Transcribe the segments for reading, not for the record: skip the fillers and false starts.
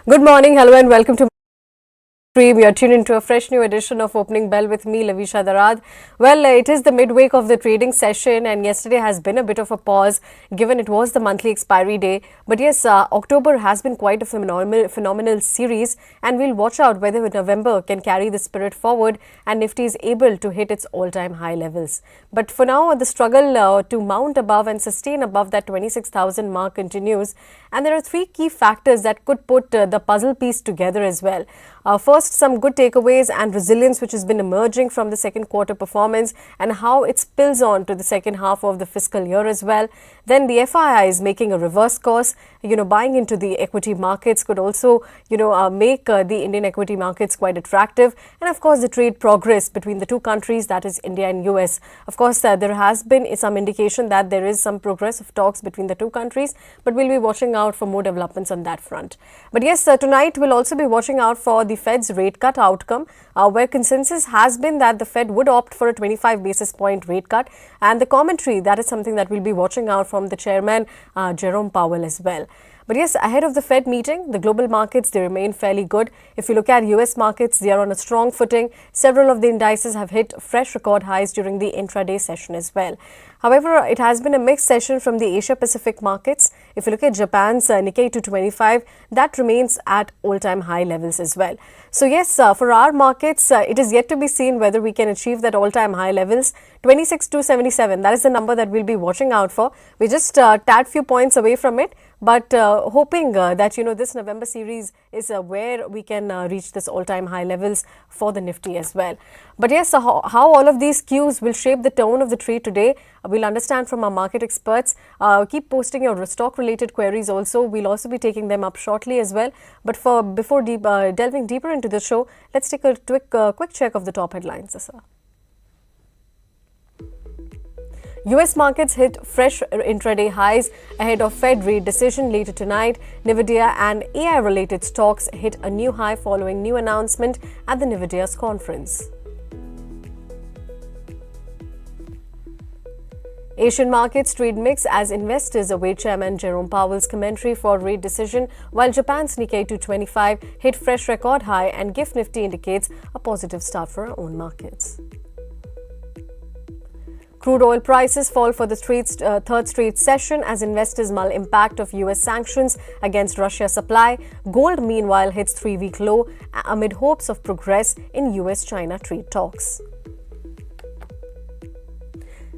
Good morning, hello and welcome to we are tuned into a fresh new edition of Opening Bell with me, Lovisha Darad. Well, it is the midweek of the trading session and yesterday has been a bit of a pause given it was the monthly expiry day. But yes, October has been quite a phenomenal series and we'll watch out whether November can carry the spirit forward and Nifty is able to hit its all-time high levels. But for now, the struggle to mount above and sustain above that 26,000 mark continues. And there are three key factors that could put the puzzle piece together as well. First, some good takeaways and resilience which has been emerging from the second quarter performance and how it spills on to the second half of the fiscal year as well. Then the FII is making a reverse course. Buying into the equity markets could also, make the Indian equity markets quite attractive. And of course, the trade progress between the two countries, that is India and US. Of course, there has been some indication that there is some progress of talks between the two countries, but we'll be watching out for more developments on that front. But yes, tonight we'll also be watching out for the Fed's rate cut outcome, where consensus has been that the Fed would opt for a 25 basis point rate cut. And the commentary, that is something that we'll be watching out from the chairman, Jerome Powell as well. But yes, ahead of the Fed meeting, the global markets, they remain fairly good. If you look at US markets, they are on a strong footing. Several of the indices have hit fresh record highs during the intraday session as well. However, it has been a mixed session from the Asia-Pacific markets. If you look at Japan's Nikkei 225, that remains at all-time high levels as well. So yes, for our markets, it is yet to be seen whether we can achieve that all-time high levels. 26,277, that is the number that we'll be watching out for. We just tad few points away from it. But hoping that, this November series is where we can reach this all-time high levels for the Nifty as well. But yes, how all of these cues will shape the tone of the trade today, we'll understand from our market experts. Keep posting your stock-related queries also. We'll also be taking them up shortly as well. But before delving deeper into the show, let's take a quick check of the top headlines, sir. US markets hit fresh intraday highs ahead of Fed rate decision later tonight. Nvidia and AI-related stocks hit a new high following new announcement at the Nvidia's conference. Asian markets trade mixed as investors await Chairman Jerome Powell's commentary for rate decision, while Japan's Nikkei 225 hit fresh record high and GIFT Nifty indicates a positive start for our own markets. Crude oil prices fall for the third straight session as investors mull impact of US sanctions against Russia supply. Gold, meanwhile, hits three-week low amid hopes of progress in US-China trade talks.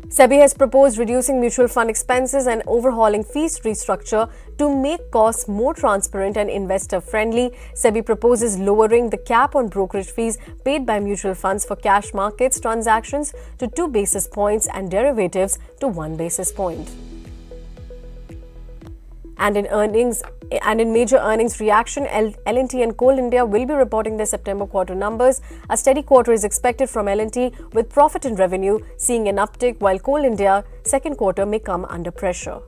SEBI has proposed reducing mutual fund expenses and overhauling fee restructure to make costs more transparent and investor-friendly. SEBI proposes lowering the cap on brokerage fees paid by mutual funds for cash markets transactions to 2 basis points and derivatives to 1 basis point. And in major earnings reaction, L&T and Coal India will be reporting their September quarter numbers. A steady quarter is expected from L&T with profit and revenue seeing an uptick, while Coal India second quarter may come under pressure.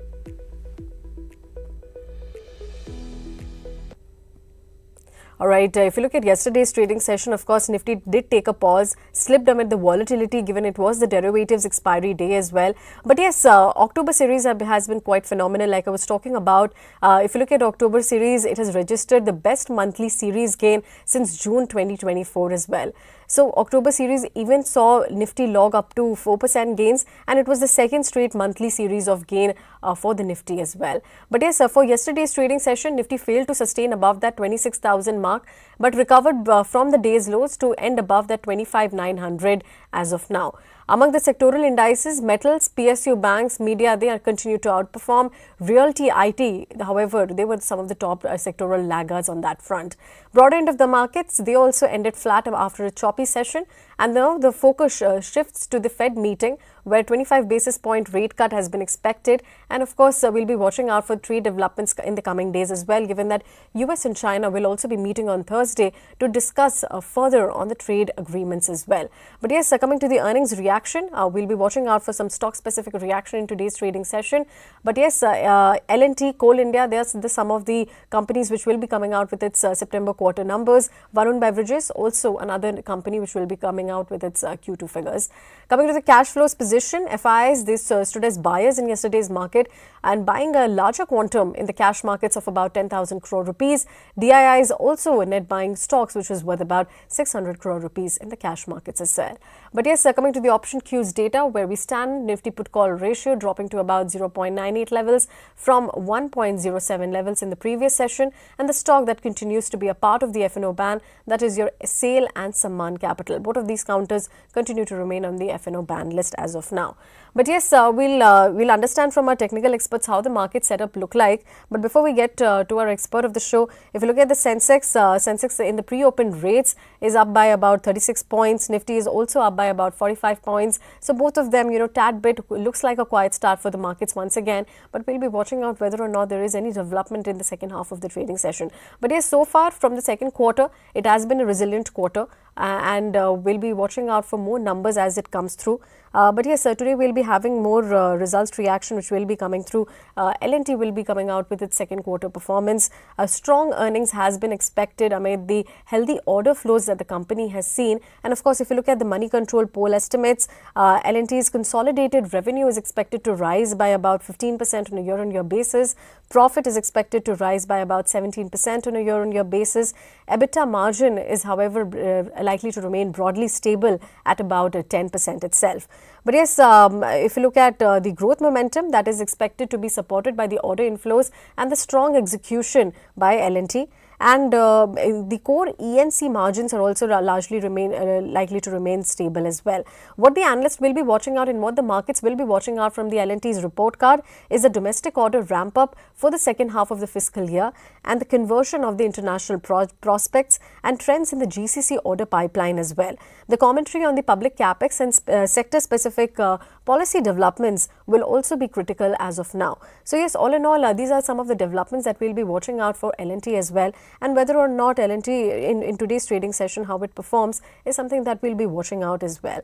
All right, if you look at yesterday's trading session, of course, Nifty did take a pause, slipped amid the volatility given it was the derivatives expiry day as well. But yes, October series has been quite phenomenal like I was talking about. If you look at October series, it has registered the best monthly series gain since June 2024 as well. So October series even saw Nifty log up to 4% gains and it was the second straight monthly series of gain for the Nifty as well. But yes, for yesterday's trading session, Nifty failed to sustain above that 26,000 mark but recovered from the day's lows to end above that 25,900 as of now. Among the sectoral indices, metals, PSU banks, media, they are continue to outperform. Realty, IT, however, they were some of the top sectoral laggards on that front. Broad end of the markets, they also ended flat after a choppy session. And now the focus shifts to the Fed meeting where 25 basis point rate cut has been expected. And of course, we'll be watching out for trade developments in the coming days as well, given that US and China will also be meeting on Thursday to discuss further on the trade agreements as well. But yes, coming to the earnings reaction, we'll be watching out for some stock-specific reaction in today's trading session. But yes, L&T, Coal India, there's some of the companies which will be coming out with its September quarter numbers. Varun Beverages, also another company which will be coming out with its Q2 figures. Coming to the cash flows position, FIs, this stood as buyers in yesterday's market. and buying a larger quantum in the cash markets of about 10,000 crore rupees. DII is also net buying stocks, which is worth about 600 crore rupees in the cash markets as well. But yes, coming to the option cues data, where we stand, Nifty put call ratio dropping to about 0.98 levels from 1.07 levels in the previous session, and the stock that continues to be a part of the F&O ban, that is your SAIL and Samman Capital. Both of these counters continue to remain on the F&O ban list as of now. But yes, we'll understand from our technical experts how the market setup look like. But before we get to our expert of the show, if you look at the Sensex in the pre-open rates is up by about 36 points. Nifty is also up by about 45 points. So both of them, tad bit looks like a quiet start for the markets once again. But we'll be watching out whether or not there is any development in the second half of the trading session. But yes, so far from the second quarter, it has been a resilient quarter. And we'll be watching out for more numbers as it comes through. But yes, today we'll be having more results reaction which will be coming through. L&T will be coming out with its second quarter performance. Strong earnings has been expected amid the healthy order flows that the company has seen. And of course, if you look at the money control poll estimates, L&T's consolidated revenue is expected to rise by about 15% on a year-on-year basis. Profit is expected to rise by about 17% on a year-on-year basis. EBITDA margin is, however, likely to remain broadly stable at about 10% itself. But yes, if you look at the growth momentum, that is expected to be supported by the order inflows and the strong execution by L&T. And the core ENC margins are also largely likely to remain stable as well. What the analysts will be watching out and what the markets will be watching out from the L&T's report card is the domestic order ramp up for the second half of the fiscal year and the conversion of the international prospects and trends in the GCC order pipeline as well. The commentary on the public capex and sector-specific policy developments will also be critical as of now. So yes, all in all, these are some of the developments that we'll be watching out for L&T as well. And whether or not L&T in today's trading session, how it performs is something that we'll be watching out as well.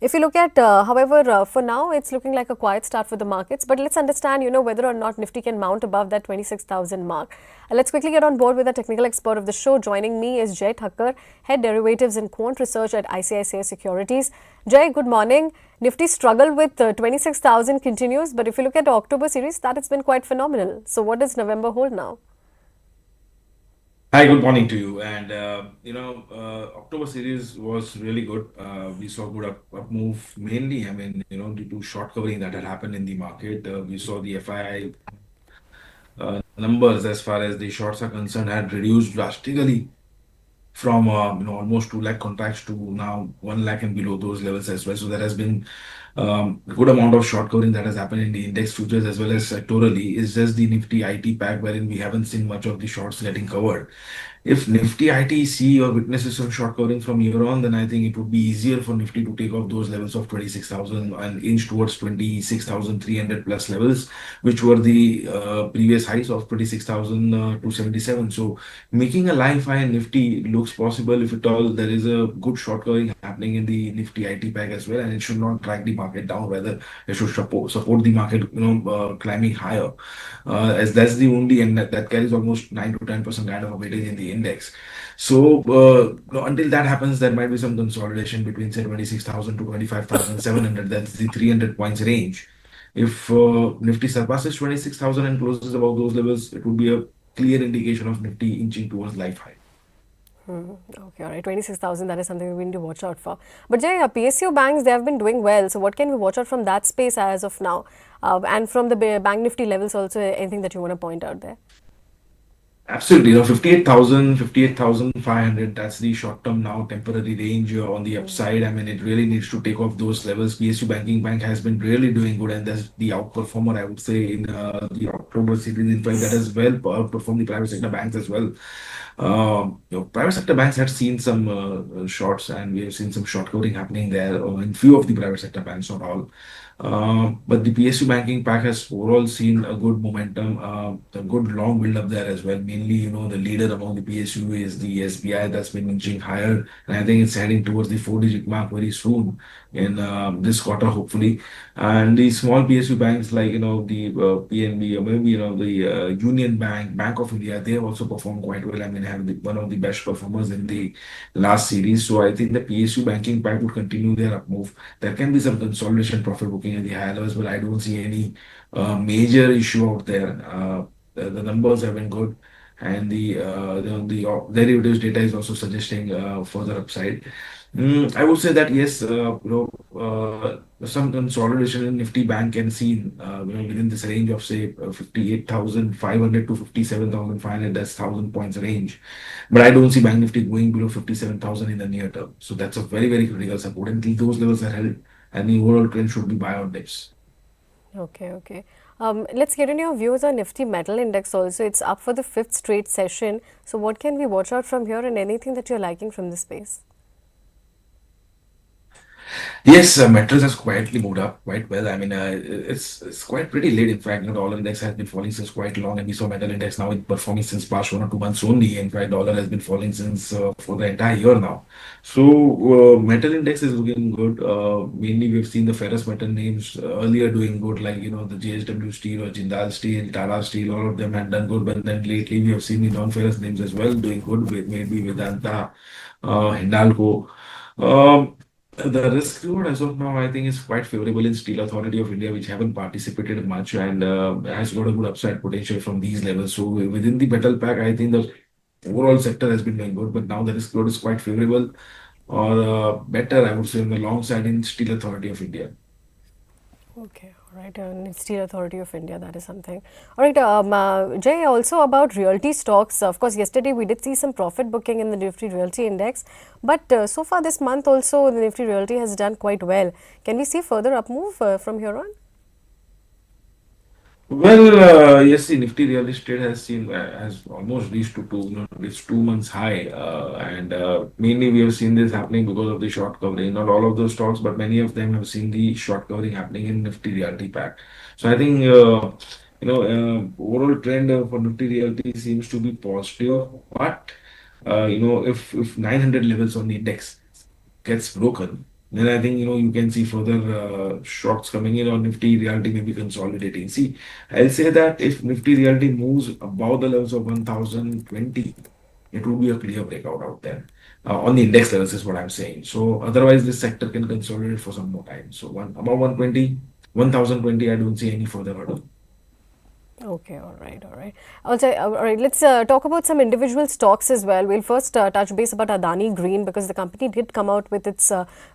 If you look at, however, for now, it's looking like a quiet start for the markets. But let's understand, whether or not Nifty can mount above that 26,000 mark. Let's quickly get on board with the technical expert of the show. Joining me is Jay Thakkar, Head Derivatives and Quant Research at ICICI Securities. Jay, good morning. Nifty struggle with 26,000 continues. But if you look at the October series, that has been quite phenomenal. So what does November hold now? Hi, good morning to you. And October series was really good. We saw good up move mainly. Due to short covering that had happened in the market. We saw the FII numbers as far as the shorts are concerned had reduced drastically from almost 2 lakh contracts to now 1 lakh and below those levels as well. So there has been a good amount of short covering that has happened in the index futures as well as sectorally. It's just the Nifty IT pack wherein we haven't seen much of the shorts getting covered. If Nifty IT see or witnesses some short covering from here on, then I think it would be easier for Nifty to take off those levels of 26,000 and inch towards 26,300 plus levels, which were the previous highs of 26,277. So making a live high in Nifty looks possible if at all there is a good short covering happening in the Nifty IT pack as well, and it should not drag the market down. Rather, it should support the market, climbing higher. As that's the only, and that carries almost 9 to 10% kind of a weightage in the index. So until that happens, there might be some consolidation between say 26,000 to 25,700. That's the 300 points range. If Nifty surpasses 26,000 and closes above those levels, it would be a clear indication of Nifty inching towards life high. Okay, all right. 26,000, that is something we need to watch out for. But Jay, PSU banks, they have been doing well. So what can we watch out from that space as of now? And from the bank Nifty levels also, anything that you want to point out there? Absolutely, 58,000, 58,500. That's the short term now temporary range on the upside. It really needs to take off those levels. PSU Banking Bank has been really doing good, and that's the outperformer, I would say, in the October series. In fact, that has well outperformed the private sector banks as well. Private sector banks had seen some shorts, and we have seen some short covering happening there in few of the private sector banks, not all. But the PSU banking pack has overall seen a good momentum, a good long build up there as well. Mainly, the leader among the PSU is the SBI that's been inching higher, and I think it's heading towards the 4-digit mark very soon in this quarter, hopefully. And the small PSU banks like the PNB or maybe the Union Bank, Bank of India, they have also performed quite well. Have one of the best performers in the last series. So I think the PSU banking pack would continue their up move. There can be some consolidation profit booking remaining at the high levels, but I don't see any major issue out there. The numbers have been good, and the derivatives data is also suggesting further upside. I would say that yes, some consolidation in Nifty Bank can see within this range of say 58,500 to 57,500. That's 1,000 points range, but I don't see Bank Nifty going below 57,000 in the near term. So that's a very critical support. Until those levels are held, and the overall trend should be buy on dips. Okay. Let's get in your views on Nifty Metal Index also. It's up for the fifth straight session. So what can we watch out from here and anything that you're liking from this space? Yes, metals has quietly moved up quite well. I mean, it's quite pretty late. In fact, dollar index has been falling since quite long, and we saw metal index now performing since past 1 or 2 months only. In fact, dollar has been falling since for the entire year now. So, metal index is looking good. Mainly, we've seen the ferrous metal names earlier doing good, like the JSW Steel or Jindal Steel, Tata Steel. All of them had done good, but then lately we have seen the non-ferrous names as well doing good, with maybe Vedanta, Hindalco. Um, the risk reward as of now, I think, is quite favorable in Steel Authority of India, which haven't participated much and has got a good upside potential from these levels. So within the metal pack, I think the overall sector has been doing good, but now the risk reward is quite favorable or better, I would say, on the long side in Steel Authority of India. Okay, all right. Steel Authority of India, that is something. All right, Jay, also about realty stocks. Of course, yesterday we did see some profit booking in the Nifty Realty Index, but so far this month also the Nifty Realty has done quite well. Can we see further up move from here on? Well, yes, the Nifty real estate has almost reached to its 2 months high, and mainly we have seen this happening because of the short covering. Not all of those stocks, but many of them have seen the short covering happening in Nifty Realty Pack. So I think overall trend for Nifty Realty seems to be positive, but if 900 levels on the index gets broken, then I think you can see further shocks coming in on Nifty Realty maybe consolidating. See, I'll say that if Nifty Realty moves above the levels of 1,020, it would be a clear breakout out there. On the index levels is what I'm saying. So otherwise, this sector can consolidate for some more time. So above 120, 1,020, I don't see any further hurdle. Okay, all right. Also, all right, let's talk about some individual stocks as well. We'll first touch base about Adani Green because the company did come out with its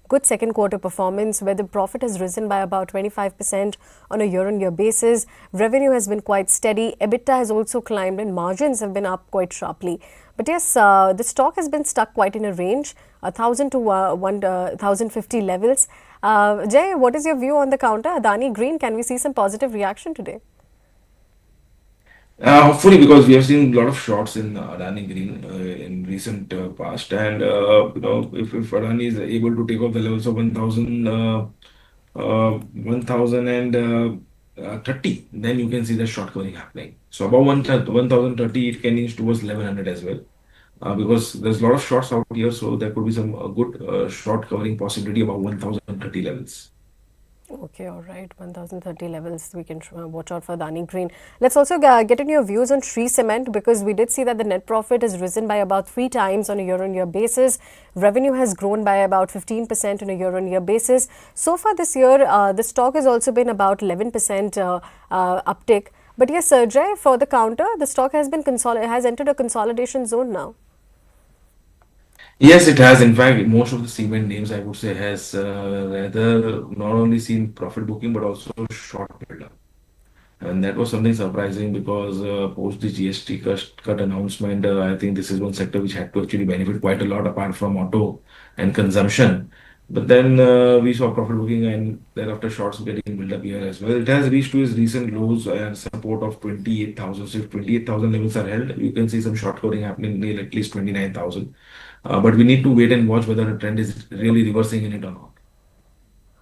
good second quarter performance where the profit has risen by about 25% on a year-on-year basis. Revenue has been quite steady. EBITDA has also climbed and margins have been up quite sharply. But yes, the stock has been stuck quite in a range, 1,000 to 1,050 levels. Jay, what is your view on the counter? Adani Green, can we see some positive reaction today? Hopefully, because we have seen a lot of shorts in Adani Green in recent past, and if Adani is able to take off the levels of 1,030, then you can see the short covering happening. So above 1,030, it can inch towards 1,100 as well, because there's a lot of shorts out here, so there could be some good short covering possibility above 1,030 levels. Okay, all right. 1,030 levels. We can watch out for Adani Green. Let's also get in your views on Shree Cement because we did see that the net profit has risen by about 3 times on a year-on-year basis. Revenue has grown by about 15% on a year-on-year basis. So far this year, the stock has also been about 11% uptick. But yes, Jay, for the counter, the stock has been has entered a consolidation zone now. Yes, it has. In fact, most of the cement names I would say has rather not only seen profit booking but also short build. And that was something surprising because post the GST cut announcement, I think this is one sector which had to actually benefit quite a lot apart from auto and consumption. But then we saw profit booking and thereafter shorts getting built up here as well. It has reached to its recent lows and support of 28,000. So if 28,000 levels are held, you can see some short covering happening near at least 29,000. But we need to wait and watch whether the trend is really reversing in it or not.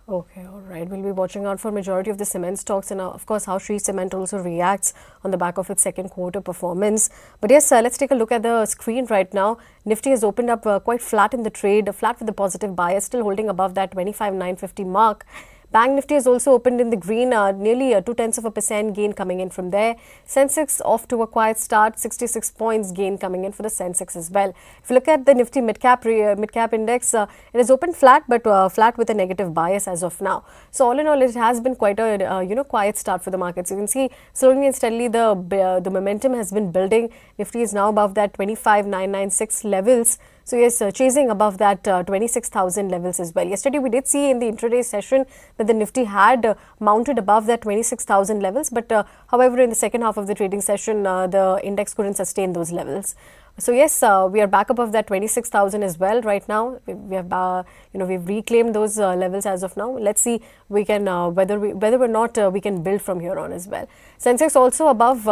Okay, all right. We'll be watching out for majority of the cement stocks and of course how Shree Cement also reacts on the back of its second quarter performance. But yes, let's take a look at the screen right now. Nifty has opened up quite flat in the trade, flat with a positive bias, still holding above that 25,950 mark. Bank Nifty has also opened in the green, nearly a 0.2% gain coming in from there. Sensex off to a quiet start, 66 points gain coming in for the Sensex as well. If you look at the Nifty mid-cap index, it has opened flat, but flat with a negative bias as of now. So all in all, it has been quite a quiet start for the markets. You can see slowly and steadily the momentum has been building. Nifty is now above that 25,996 levels. So yes, chasing above that 26,000 levels as well. Yesterday we did see in the intraday session that the Nifty had mounted above that 26,000 levels, but however in the second half of the trading session the index couldn't sustain those levels. So yes, we are back above that 26,000 as well right now. We have, we've reclaimed those levels as of now. Let's see we can whether or not we can build from here on as well. Sensex also above.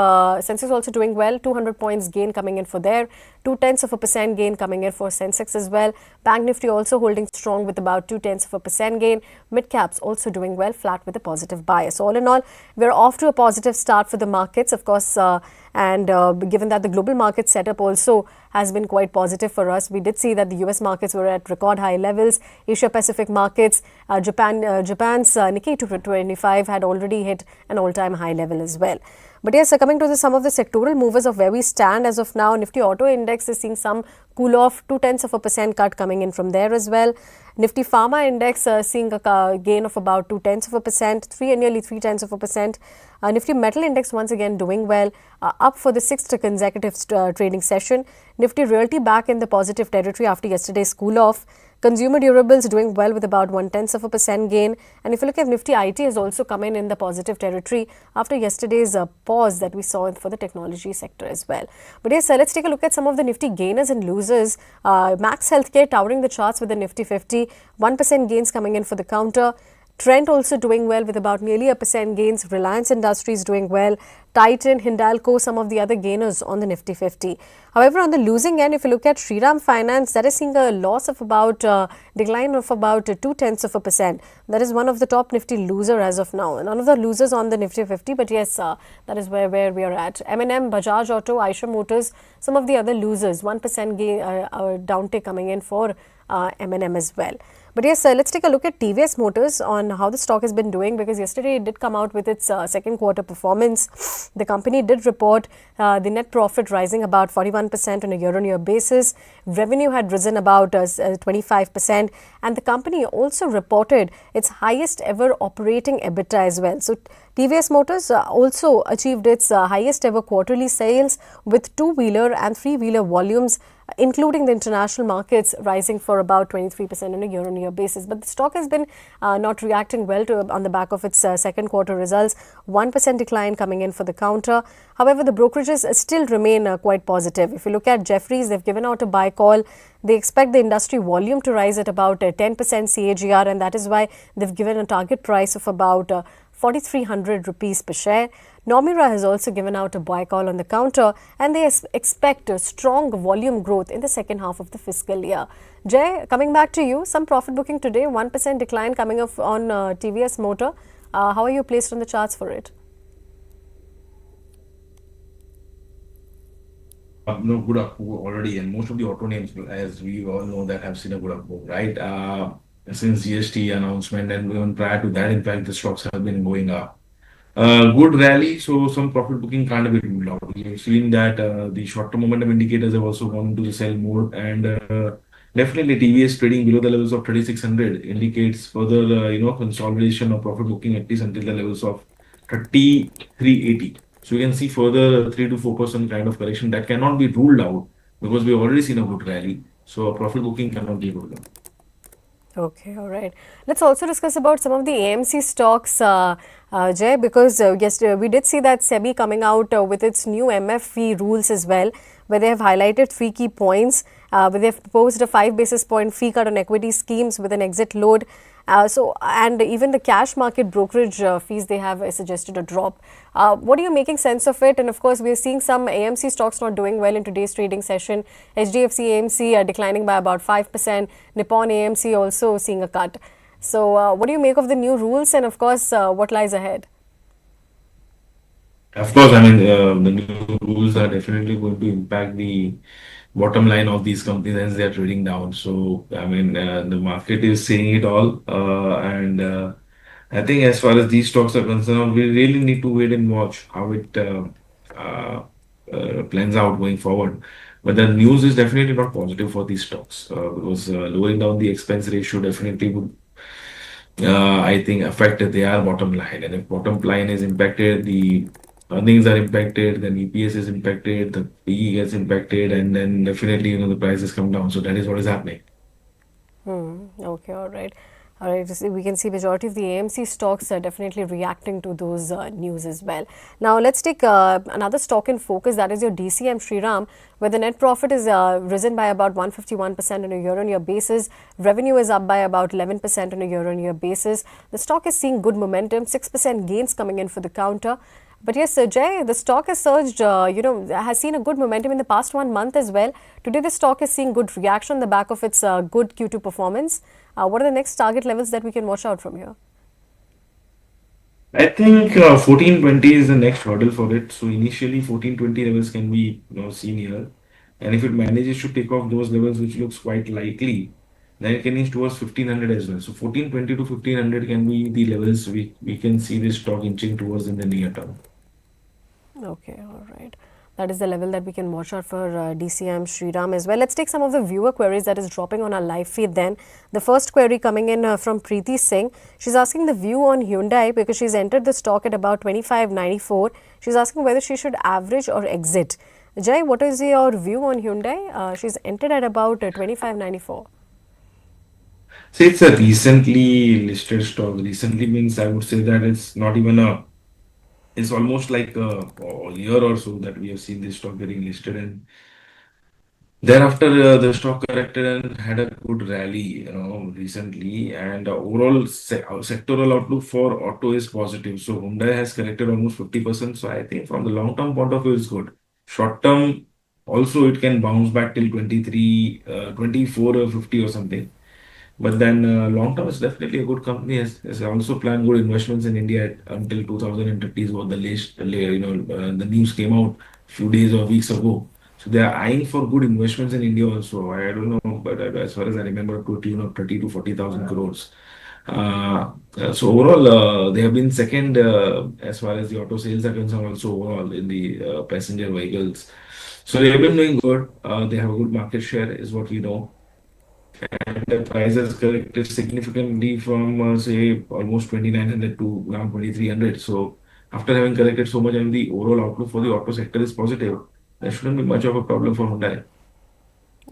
Sensex also doing well. 200 points gain coming in for there. 0.2% gain coming in for Sensex as well. Bank Nifty also holding strong with about 0.2% gain. Mid caps also doing well, flat with a positive bias. All in all, we're off to a positive start for the markets, of course. And given that the global market setup also has been quite positive for us, we did see that the US markets were at record high levels. Asia Pacific markets, Japan's Nikkei 225 had already hit an all-time high level as well. But yes, coming to some of the sectoral movers of where we stand as of now, Nifty Auto Index is seeing some cool off, 0.2% cut coming in from there as well. Nifty Pharma Index seeing a gain of about 0.2%, nearly 0.3%. Nifty Metal Index once again doing well, up for the sixth consecutive trading session. Nifty Realty back in the positive territory after yesterday's cool off. Consumer durables doing well with about 0.1% gain. And if you look at Nifty IT has also come in the positive territory after yesterday's pause that we saw for the technology sector as well. But yes, let's take a look at some of the Nifty gainers and losers. Max Healthcare towering the charts with the Nifty 50, 1% gains coming in for the counter. Trent also doing well with about nearly 1% gains. Reliance Industries doing well. Titan, Hindalco, some of the other gainers on the Nifty 50. However, on the losing end, if you look at Shriram Finance, that is seeing a loss of about, decline of about 0.2%. That is one of the top Nifty loser as of now. None of the losers on the Nifty 50, but yes, that is where we are at. M&M, Bajaj Auto, Eicher Motors, some of the other losers, 1% gain, downtick coming in for M&M as well. But yes, let's take a look at TVS Motors on how the stock has been doing, because yesterday it did come out with its second quarter performance. The company did report the net profit rising about 41% on a year-on-year basis. Revenue had risen about 25%, and the company also reported its highest ever operating EBITDA as well. So TVS Motors also achieved its highest ever quarterly sales, with two-wheeler and three-wheeler volumes, including the international markets, rising for about 23% on a year-on-year basis. But the stock has been not reacting well on the back of its second quarter results. 1% decline coming in for the counter. However, the brokerages still remain quite positive. If you look at Jefferies, they've given out a buy call. They expect the industry volume to rise at about 10% CAGR, and that is why they've given a target price of about 4,300 rupees per share. Nomura has also given out a buy call on the counter, and they expect a strong volume growth in the second half of the fiscal year. Jay, coming back to you, some profit booking today, 1% decline coming up on TVS Motor. How are you placed on the charts for it? No, good up already, and most of the auto names, as we all know, that have seen a good up move, right? Since GST announcement, and even prior to that, in fact, the stocks have been going up. Good rally, so some profit booking can't be ruled out. We've seen that the short-term momentum indicators have also gone into the sell mode, and definitely TVS trading below the levels of 3,600 indicates further, consolidation of profit booking at least until the levels of 3,380. So you can see further 3 to 4% kind of correction that cannot be ruled out, because we've already seen a good rally. So a profit booking cannot be ruled out. Okay, all right. Let's also discuss about some of the AMC stocks, Jay, because yes, we did see that SEBI coming out with its new MF fee rules as well, where they have highlighted 3 key points, where they have proposed a 5 basis point fee cut on equity schemes with an exit load. And even the cash market brokerage fees, they have suggested a drop. What are you making sense of it? And of course, we are seeing some AMC stocks not doing well in today's trading session. HDFC AMC are declining by about 5%. Nippon AMC also seeing a cut. So what do you make of the new rules, and of course, what lies ahead? Of course, I mean, the new rules are definitely going to impact the bottom line of these companies as they are trading down. So, I mean, the market is saying it all. And I think as far as these stocks are concerned, we really need to wait and watch how it uh, plans out going forward. But the news is definitely not positive for these stocks because lowering down the expense ratio definitely would, I think, affect their bottom line. And if bottom line is impacted, the earnings are impacted, then EPS is impacted, the PE gets impacted, and then definitely the prices come down. So that is what is happening. Okay, all right. All right, so we can see majority of the AMC stocks are definitely reacting to those news as well. Now, let's take another stock in focus, that is your DCM Shriram, where the net profit is risen by about 151% on a year-on-year basis. Revenue is up by about 11% on a year-on-year basis. The stock is seeing good momentum, 6% gains coming in for the counter. But yes, Jay, the stock has surged, has seen a good momentum in the past 1 month as well. Today, the stock is seeing good reaction on the back of its good Q2 performance. What are the next target levels that we can watch out from here? I think 1420 is the next hurdle for it. So initially 1420 levels can be seen here. And if it manages to take off those levels, which looks quite likely, then it can inch towards 1500 as well. So 1420 to 1500 can be the levels we can see this stock inching towards in the near term. Okay, all right. That is the level that we can watch out for DCM Shriram as well. Let's take some of the viewer queries that is dropping on our live feed then. The first query coming in from Preeti Singh. She's asking the view on Hyundai because she's entered the stock at about 25.94. She's asking whether she should average or exit. Jay, what is your view on Hyundai? She's entered at about 25.94. See, it's a recently listed stock. Recently means I would say that it's not even a, it's almost like a year or so that we have seen this stock getting listed. And thereafter, the stock corrected and had a good rally, recently. And overall sectoral outlook for auto is positive. So Hyundai has corrected almost 50%. So I think from the long-term point of view, it's good. Short-term, also it can bounce back till 23, 24 or 50 or something. But then long term is definitely a good company. Has also planned good investments in India until 2030 is what the latest, the news came out few days or weeks ago. So they are eyeing for good investments in India also. I don't know, but as far as I remember, to a tune of 30 to 40,000 crores. So overall, they have been second as far as the auto sales are concerned. Also overall in the passenger vehicles. So they have been doing good. They have a good market share, is what we know, and the price has corrected significantly from say almost 2900 to now 2300. So after having corrected so much, and the overall outlook for the auto sector is positive, there shouldn't be much of a problem for Hyundai.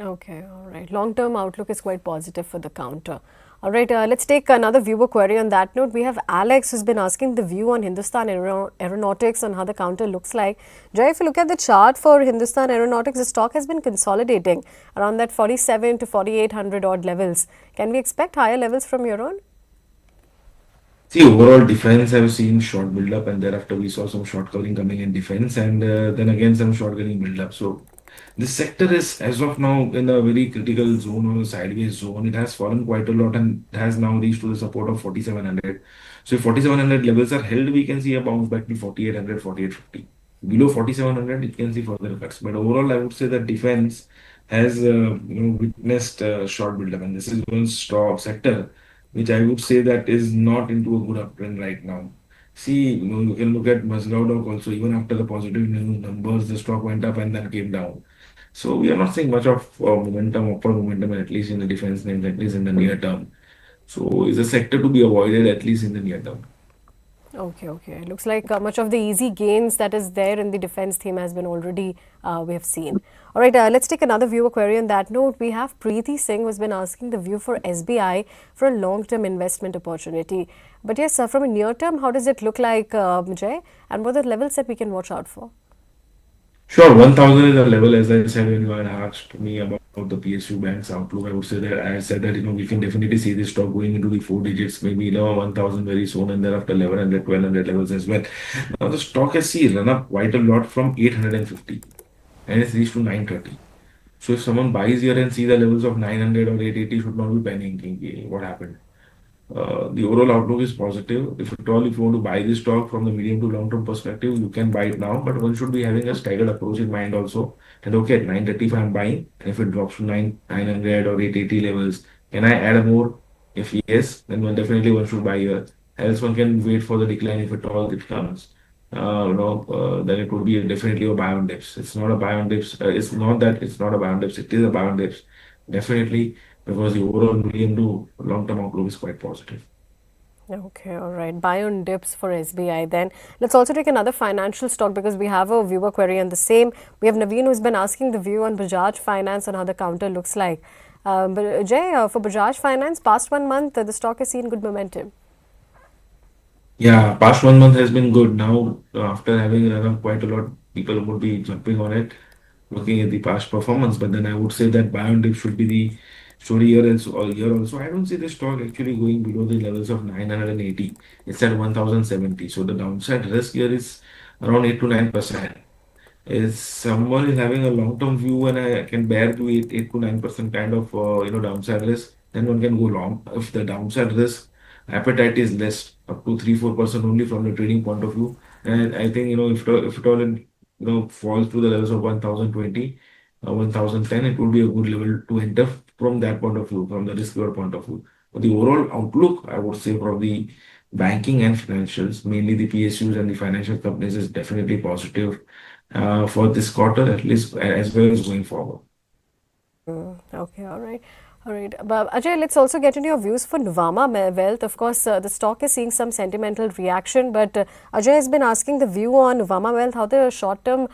Okay, all right. Long-term outlook is quite positive for the counter. All right, let's take another viewer query on that note. We have Alex who's been asking the view on Hindustan Aeronautics on how the counter looks like. Jay, if you look at the chart for Hindustan Aeronautics, the stock has been consolidating around that 47 to 4800 odd levels. Can we expect higher levels from here on? See, overall defense have seen short build up, and thereafter we saw some short covering coming in defense, and then again some short getting build up. So this sector is, as of now, in a very critical zone or a sideways zone. It has fallen quite a lot and has now reached to the support of 4700. So if 4700 levels are held, we can see a bounce back to 4800, 4850. Below 4700, you can see further cuts. But overall, I would say that defense has witnessed short build up, and this is one stock sector which I would say that is not into a good uptrend right now. See, you can look at Mazda also. Even after the positive news numbers, the stock went up and then came down. So we are not seeing much of momentum, upward momentum, at least in the defense names, at least in the near term. So it's a sector to be avoided, at least in the near term. Okay, okay. Looks like much of the easy gains that is there in the defense theme has been already we have seen. All right, let's take another viewer query on that note. We have Preeti Singh who's been asking the view for SBI for a long-term investment opportunity. But yes, from a near term, how does it look like, Jay? And what are the levels that we can watch out for? Sure, 1000 is a level, as I said, when you had asked me about the PSU bank's outlook. I would say that I said that we can definitely see this stock going into the four digits, maybe 1000 very soon, and thereafter 1100, 1200 levels as well. Now, the stock has seen run up quite a lot from 850 and it's reached to 930. So, if someone buys here and see the levels of 900 or 880, should not be panicking. What happened? The overall outlook is positive. If at all, if you want to buy this stock from the medium to long term perspective, you can buy it now, but one should be having a staggered approach in mind also. And okay, at 935 I'm buying, and if it drops to 900 or 880 levels, can I add more? If yes, then one definitely one should buy here. else one can wait for the decline if at all it comes. Then it would be definitely a buy on dips. It's not a buy on dips. It's not that it's not a buy on dips. It is a buy on dips, definitely, because the overall medium to long term outlook is quite positive. Okay, all right. Buy on dips for SBI. Then let's also take another financial stock because we have a viewer query on the same. We have Naveen who's been asking the view on Bajaj Finance and how the counter looks like. But Jay, for Bajaj Finance, past 1 month, the stock has seen good momentum. Yeah, past 1 month has been good. Now, after having run up quite a lot, people would be jumping on it, looking at the past performance. But then I would say that buy and dip should be the story here also. Or here also, I don't see the stock actually going below the levels of 980. It's at 1070. So the downside risk here is around 8 to 9%. Is someone is having a long-term view and I can bear to 8 to 9% kind of downside risk, then one can go long. If the downside risk appetite is less, up to 3-4% only from the trading point of view, and I think if it all falls to the levels of 1020, 1010, it would be a good level to enter from that point of view, from the risk reward point of view. But the overall outlook, I would say, for the banking and financials, mainly the PSUs and the financial companies, is definitely positive for this quarter, at least as well as going forward. Okay, all right. All right. But Ajay, let's also get into your views for Nuvama Wealth. Of course, the stock is seeing some sentimental reaction, but Ajay has been asking the view on Nuvama Wealth, how the short-term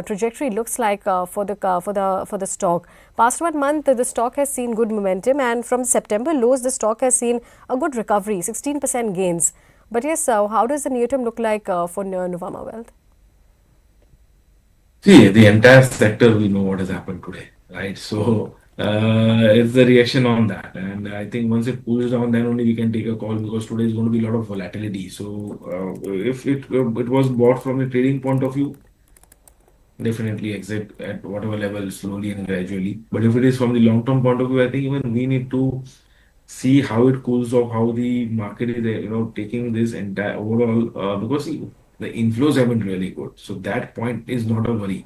trajectory looks like for the stock. Past 1 month, the stock has seen good momentum, and from September lows, the stock has seen a good recovery, 16% gains. But yes, how does the near term look like for Nuvama Wealth? See, the entire sector, we know what has happened today, right? So it's the reaction on that. And I think once it cools down, then only we can take a call because today is going to be a lot of volatility. So if it was bought from a trading point of view, definitely exit at whatever level slowly and gradually. But if it is from the long term point of view, I think even we need to see how it cools off, how the market is, taking this entire overall, because see, the inflows have been really good. So that point is not a worry.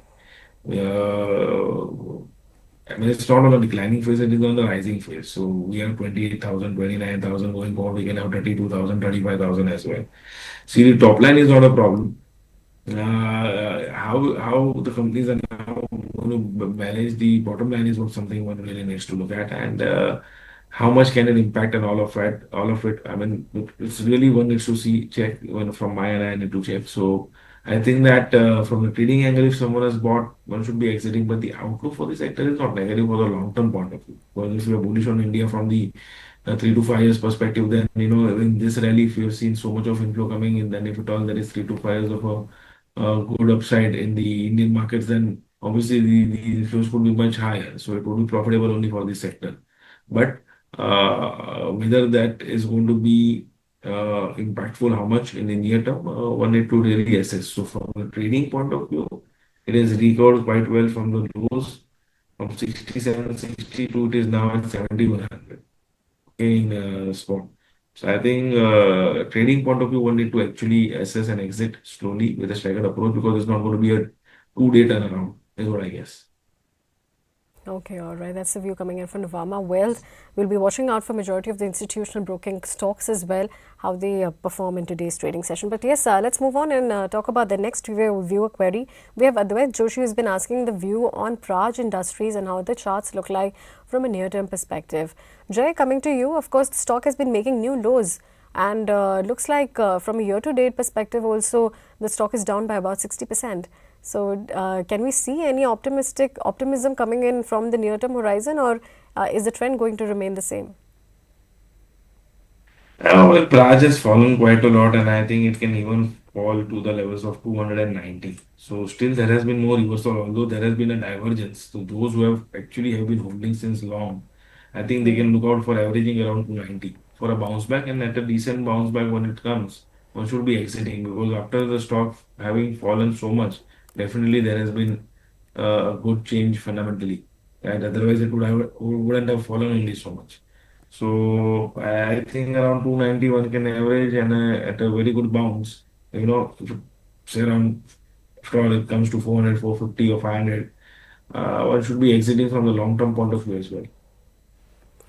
I mean, it's not on a declining phase, it is on the rising phase. So we have 28,000, 29,000 going forward. We can have 32,000, 35,000 as well. See, the top line is not a problem. How the companies are now going to manage the bottom line is what something one really needs to look at, and how much can it impact and all of it. All of it. I mean, it's really one needs to see check. Even from my end, I need to check. So I think that from the trading angle, if someone has bought, one should be exiting. But the outlook for the sector is not negative for the long term point of view. Because if you are bullish on India from the 3 to 5 years perspective, then in this rally, if you have seen so much of inflow coming in, then if at all there is 3 to 5 years of a good upside in the Indian markets, then obviously the flows could be much higher. So it would be profitable only for the sector. But whether that is going to be impactful, how much in the near term, one need to really assess. So from a trading point of view, it has recovered quite well from the lows from 67.62. It is now at 7100 in spot. So I think trading point of view, one need to actually assess and exit slowly with a staggered approach because it's not going to be a 2 day turnaround, is what I guess. Okay, all right. That's the view coming in from Nuvama Wealth. We'll be watching out for majority of the institutional broking stocks as well, how they perform in today's trading session. But yes, let's move on and talk about the next viewer query. We have Advait Joshi who's been asking the view on Praj Industries and how the charts look like from a near-term perspective. Jay, coming to you, of course, the stock has been making new lows. And looks like from a year-to-date perspective also, the stock is down by about 60%. So can we see any optimism coming in from the near-term horizon, or is the trend going to remain the same? Well, Praj has fallen quite a lot, and I think it can even fall to the levels of 290. So still there has been more reversal, although there has been a divergence. So those who have been holding since long, I think they can look out for averaging around 290 for a bounce back, and at a decent bounce back when it comes, one should be exiting because after the stock having fallen so much, definitely there has been a good change fundamentally, and otherwise it wouldn't have fallen only so much. So I think around 291 can average and at a very good bounce. If say around after all it comes to 400, 450 or 500, one should be exiting from the long term point of view as well.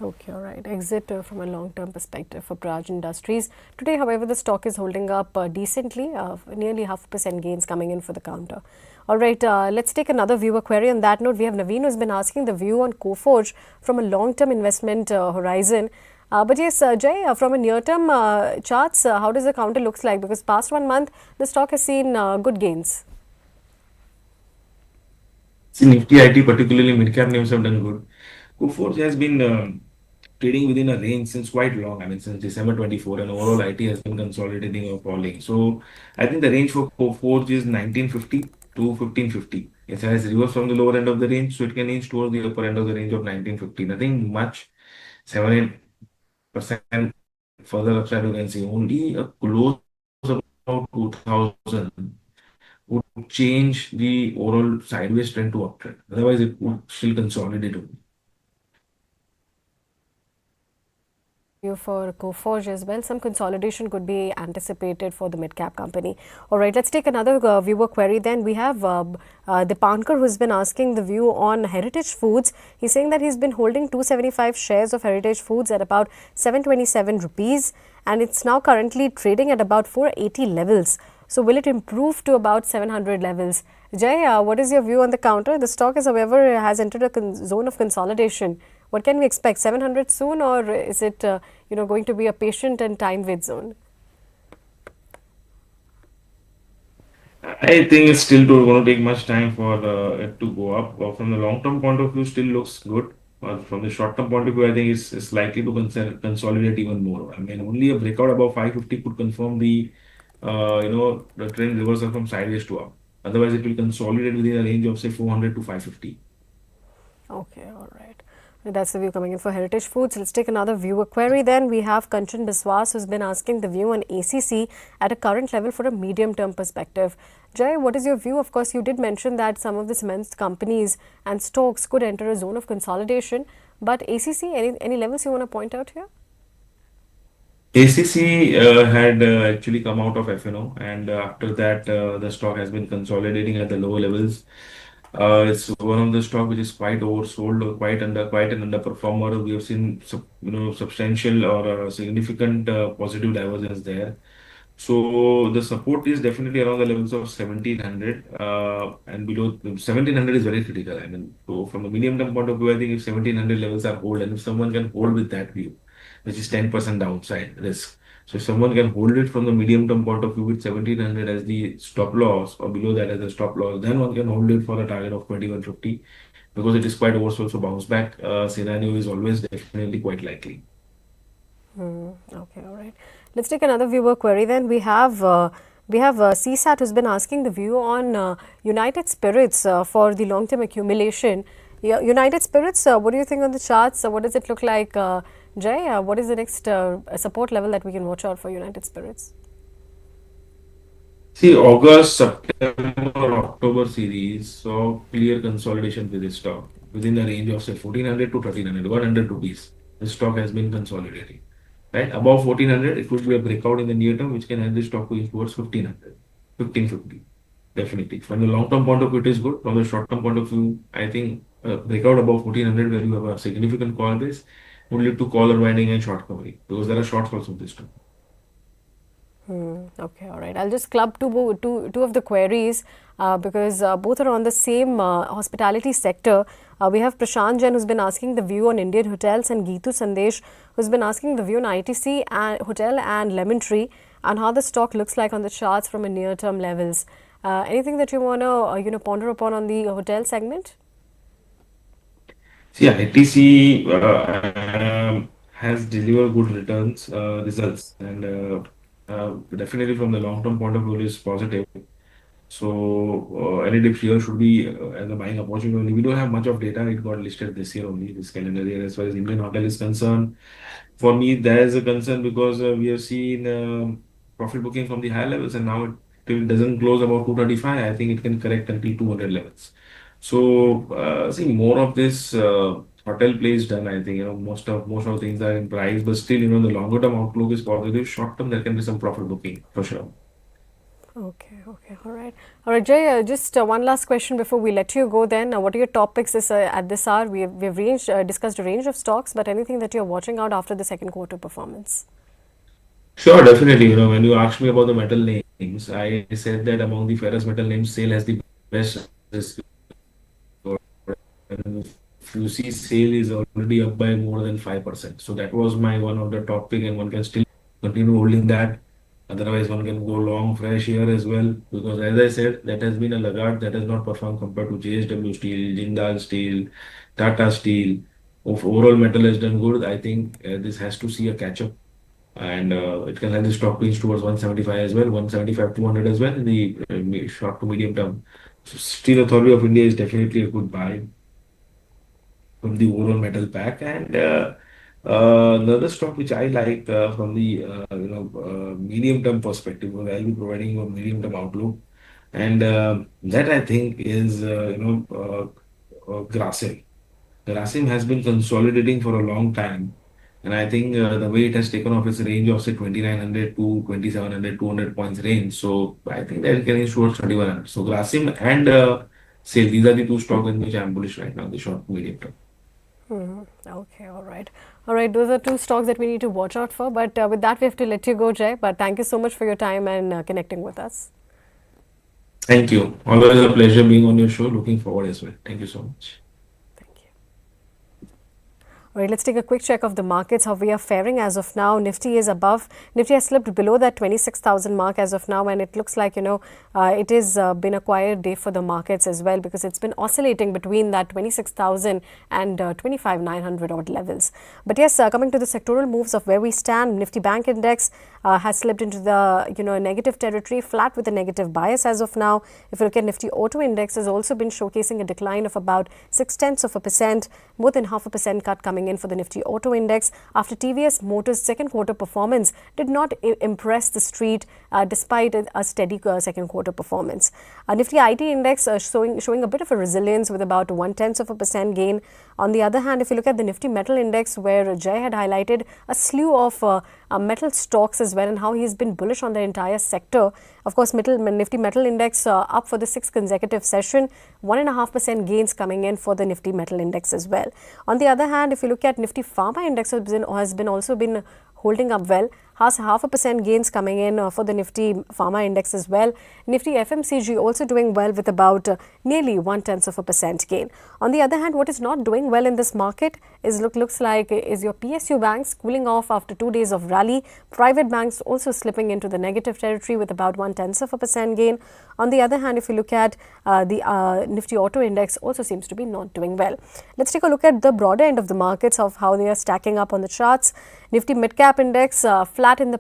Okay, all right. Exit from a long-term perspective for Praj Industries. Today, however, the stock is holding up decently, nearly 0.5% gains coming in for the counter. All right, let's take another viewer query. On that note, we have Naveen who's been asking the view on Coforge from a long-term investment horizon. But yes, Jay, from a near-term charts, how does the counter looks like? Because past 1 month, the stock has seen good gains. See, Nifty IT, particularly mid-cap names have done good. Coforge has been trading within a range since quite long. I mean, since December 24, and overall IT has been consolidating or falling. So I think the range for Coforge is 1950 to 1550. It has reversed from the lower end of the range, so it can inch towards the upper end of the range of 1950. Nothing much, 7-8% further upside you can see. Only a close about 2000 would change the overall sideways trend to uptrend. Otherwise, it would still consolidate. You for Coforge as well. Some consolidation could be anticipated for the mid-cap company. All right, let's take another viewer query then. We have Dipankar who's been asking the view on Heritage Foods. He's saying that he's been holding 275 shares of Heritage Foods at about 727 rupees and it's now currently trading at about 480 levels. So will it improve to about 700 levels? Jay, what is your view on the counter? The stock is, however, has entered a zone of consolidation. What can we expect? 700 soon, or is it going to be a patient and time wait zone? I think it's still going to take much time for it to go up. From the long term point of view, still looks good. But from the short term point of view, I think it's likely to consolidate even more. I mean, only a breakout above 550 could confirm the trend reversal from sideways to up. Otherwise, it will consolidate within a range of say 400 to 550. Okay, all right. That's the view coming in for Heritage Foods. Let's take another viewer query then. We have Kanchan Biswas who's been asking the view on ACC at a current level for a medium-term perspective. Jay, what is your view? Of course, you did mention that some of the cement companies and stocks could enter a zone of consolidation. But ACC, any levels you want to point out here? ACC had actually come out of FNO, and after that, the stock has been consolidating at the lower levels. It's one of the stock which is quite oversold or quite an underperformer. We have seen substantial or significant positive divergence there. So the support is definitely around the levels of 1700 and below. 1700 is very critical. I mean, so from a medium term point of view, I think if 1700 levels are hold and if someone can hold with that view, which is 10% downside risk. So if someone can hold it from the medium term point of view with 1700 as the stop loss or below that as a stop loss, then one can hold it for a target of 2150 because it is quite oversold. So bounce back scenario is always definitely quite likely. Okay, all right. Let's take another viewer query then. We have CSAT who's been asking the view on United Spirits for the long-term accumulation. Yeah, United Spirits, what do you think on the charts? What does it look like, Jay? What is the next support level that we can watch out for United Spirits? See, August, September, October series saw clear consolidation with this stock within the range of say 1400 to 1300, 100 rupees. The stock has been consolidating. Right above 1400, it would be a breakout in the near term, which can help the stock to inch towards 1500, 1550. Definitely. From the long term point of view, it is good. From the short term point of view, I think breakout above 1400, where you have a significant call base, would lead to call unwinding and short covering because there are shortfalls of this stock. Okay, all right. I'll just club two of the queries because both are on the same hospitality sector. We have Prashant Jain who's been asking the view on Indian hotels and Geetu Sandesh who's been asking the view on ITC and hotel and Lemon Tree and how the stock looks like on the charts from a near-term levels. Anything that you want to ponder upon on the hotel segment? See, ITC has delivered good results, and definitely from the long-term point of view, it is positive. So, any dip here should be as a buying opportunity only. We don't have much of data. It got listed this year only, this calendar year, as far as Indian hotel is concerned. For me, there is a concern because we have seen profit booking from the high levels, and now it till doesn't close about 235. I think it can correct until 200 levels. So, see more of this hotel plays done. I think most of things are in price, but still the longer term outlook is positive. Short term, there can be some profit booking for sure. Okay, all right, Jay. Just one last question before we let you go. Then, what are your top picks at this hour? We've discussed a range of stocks, but anything that you're watching out after the second quarter performance? Sure, definitely. When you asked me about the metal names, I said that among the ferrous metal names, SAIL has the best risk. And if you see, SAIL is already up by more than 5%. So that was my one of the top pick, and one can still continue holding that. Otherwise, one can go long fresh here as well. Because as I said, that has been a laggard that has not performed compared to JSW Steel, Jindal Steel, Tata Steel. Of overall metal has done good. I think this has to see a catch up, and it can have the stock range towards 175 as well, 175 200 as well in the short to medium term. So Steel Authority of India is definitely a good buy from the overall metal pack. And another stock which I like from the medium term perspective, because I'll be providing you a medium term outlook, and that I think is Grasim. Grasim has been consolidating for a long time. And I think the way it has taken off its range of say 2900 to 2700, 200 points range. So I think that it can reach towards 2100. So Grasim and say these are the two stocks in which I'm bullish right now, the short to medium term. Okay, all right. Those are two stocks that we need to watch out for. But with that, we have to let you go, Jay. But thank you so much for your time and connecting with us. Thank you. Always a pleasure being on your show. Looking forward as well. Thank you so much. Thank you. All right, let's take a quick check of the markets, how we are faring as of now. Nifty is above. Nifty has slipped below that 26,000 mark as of now, and it looks like, it has been a quiet day for the markets as well, because it's been oscillating between that 26,000 and 25,900 odd levels. But yes, coming to the sectoral moves of where we stand, Nifty Bank Index has slipped into the, negative territory, flat with a negative bias as of now. If you look at Nifty Auto Index, has also been showcasing a decline of about 0.6%, more than 0.5% cut coming in for the Nifty Auto Index after TVS Motors' second quarter performance did not impress the street despite a steady second quarter performance. Nifty IT Index showing a bit of a resilience with about 0.1% gain. On the other hand, if you look at the Nifty Metal Index, where Jay had highlighted a slew of metal stocks as well and how he's been bullish on the entire sector. Of course, Nifty Metal Index up for the sixth consecutive session, 1.5% gains coming in for the Nifty Metal Index as well. On the other hand, if you look at Nifty Pharma Index, has also been holding up well, has 0.5% gains coming in for the Nifty Pharma Index as well. Nifty FMCG also doing well with about nearly 0.1% gain. On the other hand, what is not doing well in this market is looks like is your PSU banks cooling off after 2 days of rally. Private banks also slipping into the negative territory with about 0.1% gain. On the other hand, if you look at the Nifty Auto Index, also seems to be not doing well. Let's take a look at the broader end of the markets of how they are stacking up on the charts. Nifty Mid Cap Index flat in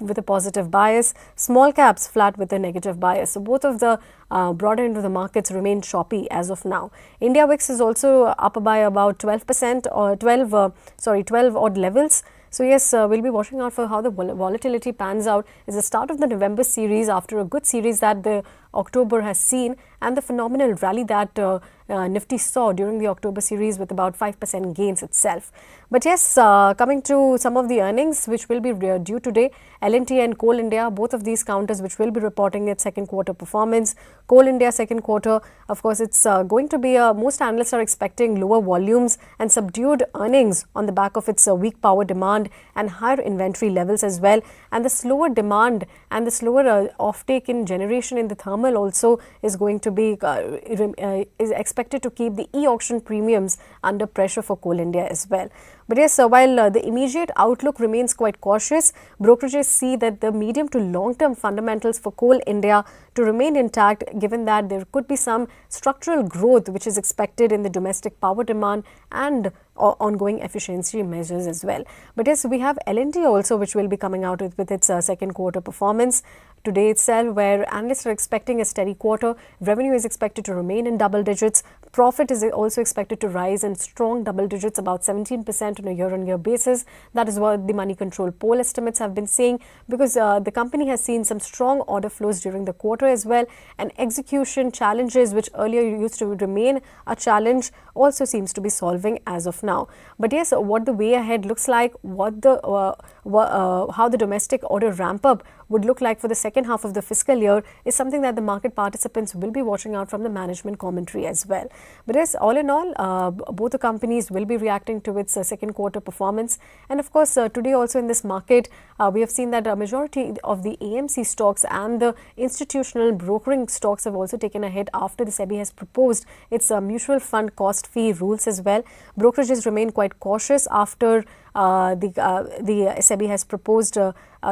with a positive bias. Small caps flat with a negative bias. So both of the broader end of the markets remain choppy as of now. India VIX is also up by about 12% or 12 odd levels. So yes, we'll be watching out for how the volatility pans out. It's the start of the November series after a good series that the October has seen, and the phenomenal rally that Nifty saw during the October series with about 5% gains itself. But yes, coming to some of the earnings which will be due today, L&T and Coal India, both of these counters which will be reporting its second quarter performance. Coal India second quarter, of course, it's going to be most analysts are expecting lower volumes and subdued earnings on the back of its weak power demand and higher inventory levels as well. And the slower demand and the slower offtake in generation in the thermal also is going to be is expected to keep the e-auction premiums under pressure for Coal India as well. But yes, while the immediate outlook remains quite cautious, brokerages see that the medium to long-term fundamentals for Coal India to remain intact, given that there could be some structural growth which is expected in the domestic power demand and ongoing efficiency measures as well. But yes, we have L&T also, which will be coming out with its second quarter performance today itself, where analysts are expecting a steady quarter. Revenue is expected to remain in double digits. Profit is also expected to rise in strong double digits, about 17% on a year-on-year basis. That is what the money control poll estimates have been saying, because the company has seen some strong order flows during the quarter as well, and execution challenges, which earlier used to remain a challenge, also seems to be solving as of now. But yes, what the way ahead looks like, how the domestic order ramp up would look like for the second half of the fiscal year is something that the market participants will be watching out from the management commentary as well. But yes, all in all, both the companies will be reacting to its second quarter performance. And of course, today also in this market, we have seen that a majority of the AMC stocks and the institutional brokering stocks have also taken a hit after the SEBI has proposed its mutual fund cost fee rules as well. Brokerages remain quite cautious after the SEBI has proposed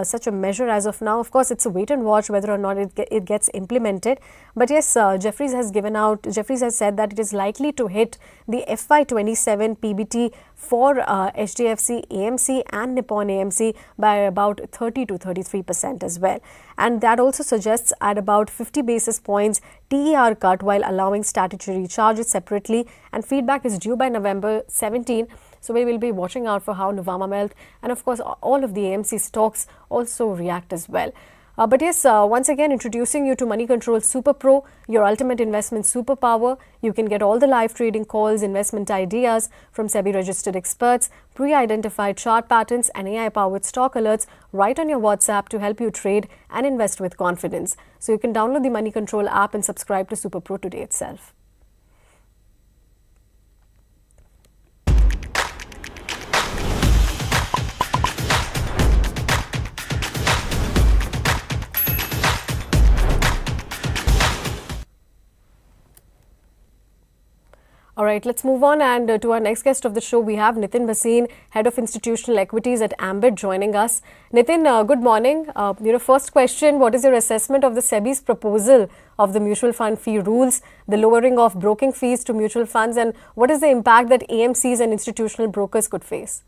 such a measure as of now. Of course, it's a wait and watch whether or not it gets implemented. But yes, Jefferies has said that it is likely to hit the FY27 PBT for HDFC AMC and Nippon AMC by about 30 to 33% as well. And that also suggests at about 50 basis points TER cut while allowing statutory charges separately, and feedback is due by November 17. So we will be watching out for how Nuvama Wealth and of course all of the AMC stocks also react as well. But yes, once again introducing you to Money Control Super Pro, your ultimate investment superpower. You can get all the live trading calls, investment ideas from SEBI registered experts, pre-identified chart patterns and AI-powered stock alerts right on your WhatsApp to help you trade and invest with confidence. So you can download the Money Control app and subscribe to Super Pro today itself. All right, let's move on and to our next guest of the show. We have Nitin Bhasin, Head of Institutional Equities at Ambit, joining us. Nitin, good morning. First question, what is your assessment of the SEBI's proposal of the mutual fund fee rules, the lowering of broking fees to mutual funds, and what is the impact that AMCs and institutional brokers could face?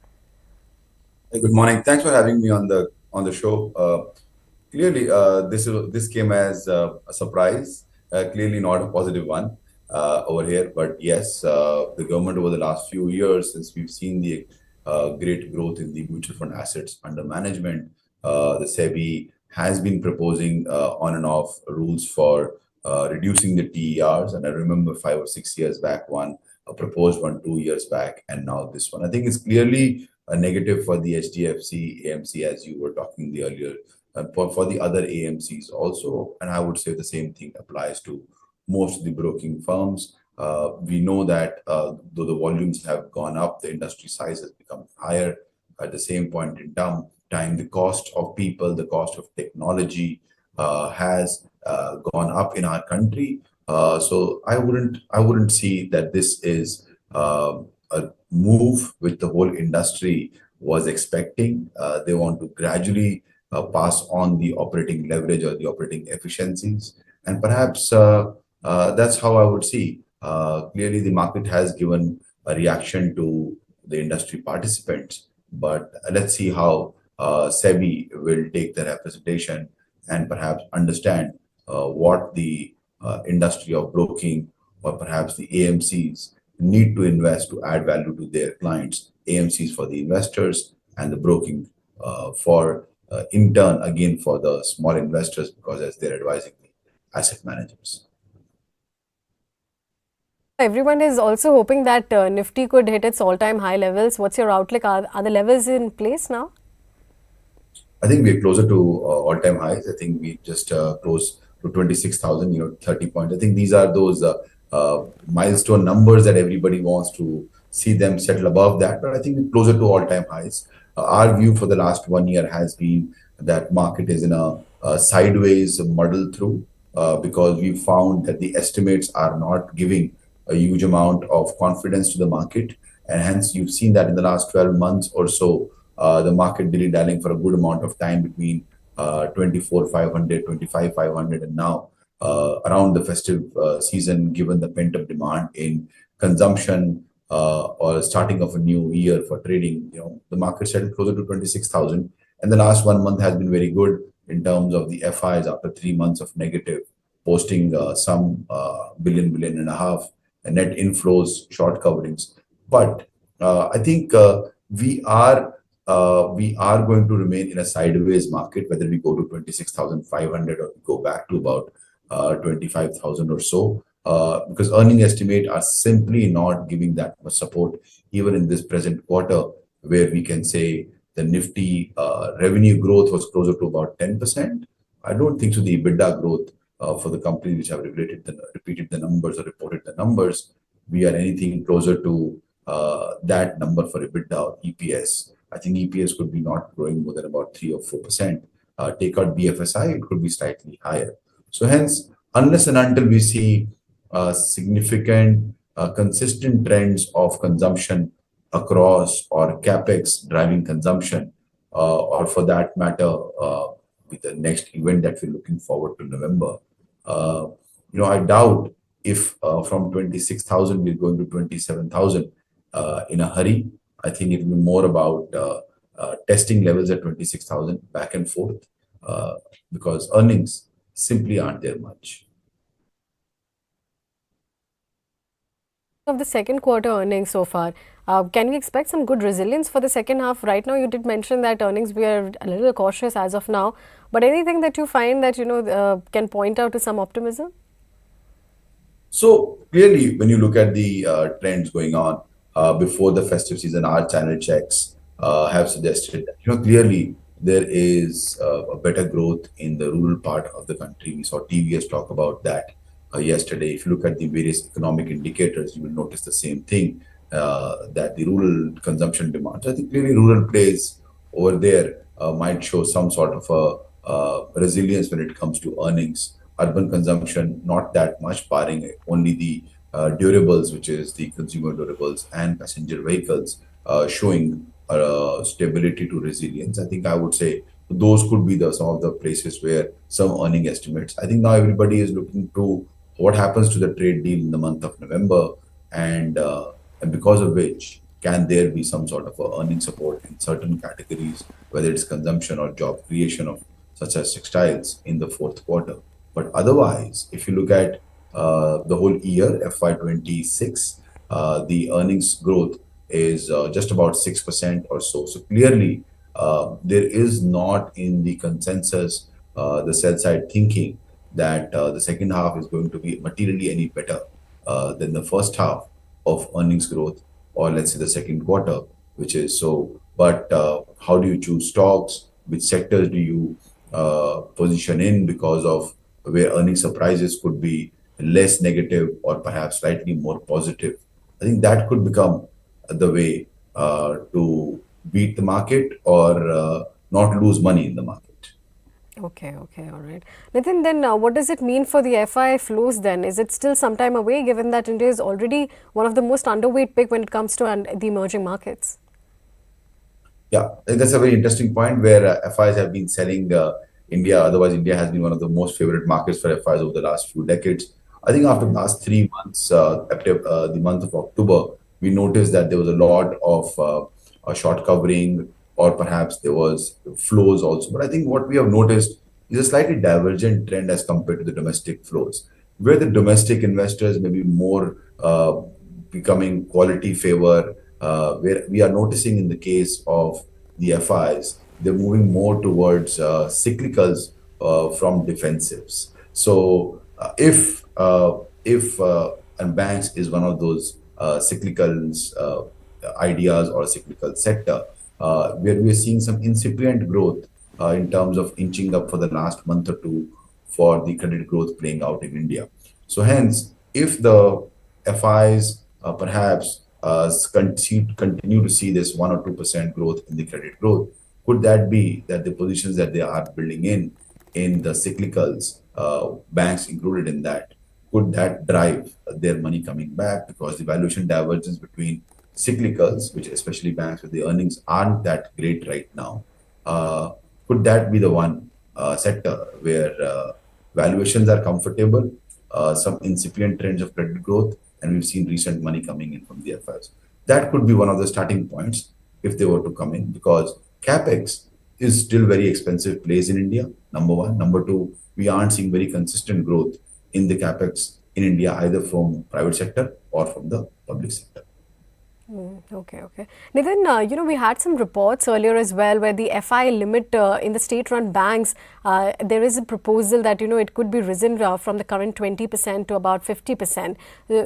Hey, good morning. Thanks for having me on the show. Clearly, this came as a surprise. Clearly, not a positive one. Over here, but yes, the government over the last few years, since we've seen the great growth in the mutual fund assets under management, the SEBI has been proposing on and off rules for reducing the TERs. And I remember 5 or 6 years back, a proposed one 2 years back, and now this one. I think it's clearly a negative for the HDFC AMC, as you were talking the earlier, for the other AMCs also. And I would say the same thing applies to most of the broking firms. We know that though the volumes have gone up, the industry size has become higher. At the same point in time, the cost of people, the cost of technology has gone up in our country. So I wouldn't see that this is a move which the whole industry was expecting. They want to gradually pass on the operating leverage or the operating efficiencies, and perhaps that's how I would see. Clearly, the market has given a reaction to the industry participants, but let's see how SEBI will take the representation and perhaps understand what the industry of broking or perhaps the AMCs need to invest to add value to their clients. AMCs for the investors and the broking for in turn again for the small investors, because as they're advising the asset managers. Everyone is also hoping that Nifty could hit its all-time high levels. What's your outlook? Are the levels in place now? I think we're closer to all-time highs. I think we just close to 26,000, 30 points. I think these are those milestone numbers that everybody wants to see them settle above that. But I think we're closer to all-time highs. Our view for the last 1 year has been that market is in a sideways muddle through because we found that the estimates are not giving a huge amount of confidence to the market, and hence you've seen that in the last 12 months or so, the market dilly-dallying for a good amount of time between 24,500, 25,500, and now around the festive season, given the pent-up demand in consumption or starting of a new year for trading, the market settled closer to 26,000, and the last 1 month has been very good in terms of the FIs after 3 months of negative, posting some billion and a half. net inflows, short coverings. But I think we are going to remain in a sideways market, whether we go to 26,500 or go back to about 25,000 or so, because earning estimate are simply not giving that much support, even in this present quarter, where we can say the Nifty revenue growth was closer to about 10%. I don't think so. The EBITDA growth for the companies which have repeated the numbers or reported the numbers, we are anything closer to that number for EBITDA or EPS. I think EPS could be not growing more than about 3 or 4%. Take out BFSI, it could be slightly higher. So hence, unless and until we see significant, consistent trends of consumption across or capex driving consumption, or for that matter, with the next event that we're looking forward to November, I doubt if from 26,000 we're going to 27,000 in a hurry. I think it will be more about testing levels at 26,000 back and forth, because earnings simply aren't there much. Of the second quarter earnings so far, can we expect some good resilience for the second half? Right now, you did mention that earnings, we are a little cautious as of now, but anything that you find that, can point out to some optimism? So clearly, when you look at the trends going on before the festive season, our channel checks have suggested that, clearly there is a better growth in the rural part of the country. We saw TVS talk about that yesterday. If you look at the various economic indicators, you will notice the same thing, that the rural consumption demand. So I think clearly rural plays over there might show some sort of a resilience when it comes to earnings. Urban consumption, not that much, barring only the durables, which is the consumer durables and passenger vehicles, showing stability to resilience. I think I would say those could be some of the places where some earning estimates. I think now everybody is looking to what happens to the trade deal in the month of November, and because of which can there be some sort of a earning support in certain categories, whether it's consumption or job creation of such as textiles in the fourth quarter. But otherwise, if you look at the whole year, FY26, the earnings growth is just about 6% or so. So clearly, there is not in the consensus, the sell side thinking that the second half is going to be materially any better than the first half of earnings growth, or let's say the second quarter, which is so. But how do you choose stocks? Which sectors do you position in because of where earning surprises could be less negative or perhaps slightly more positive? I think that could become the way to beat the market or not lose money in the market. Okay, all right. Nitin, then what does it mean for the FI flows then? Is it still some time away, given that India is already one of the most underweight pick when it comes to the emerging markets? Yeah, that's a very interesting point where FIs have been selling India. Otherwise, India has been one of the most favorite markets for FIs over the last few decades. I think after the last 3 months, after the month of October, we noticed that there was a lot of short covering, or perhaps there was flows also. But I think what we have noticed is a slightly divergent trend as compared to the domestic flows, where the domestic investors may be more becoming quality favor, where we are noticing in the case of the FIs, they're moving more towards cyclicals from defensives. So if and banks is one of those cyclicals ideas or cyclical sector, where we are seeing some incipient growth in terms of inching up for the last month or two for the credit growth playing out in India. So hence, if the FIs perhaps continue to see this 1 or 2% growth in the credit growth, could that be that the positions that they are building in the cyclicals, banks included in that, could that drive their money coming back? Because the valuation divergence between cyclicals, which especially banks with the earnings aren't that great right now, could that be the one sector where valuations are comfortable, some incipient trends of credit growth, and we've seen recent money coming in from the FIs? That could be one of the starting points if they were to come in, because capex is still very expensive place in India, number one. Number two, we aren't seeing very consistent growth in the capex in India, either from private sector or from the public sector. Okay. Nitin, we had some reports earlier as well where the FI limit in the state-run banks, there is a proposal that, it could be risen from the current 20% to about 50%.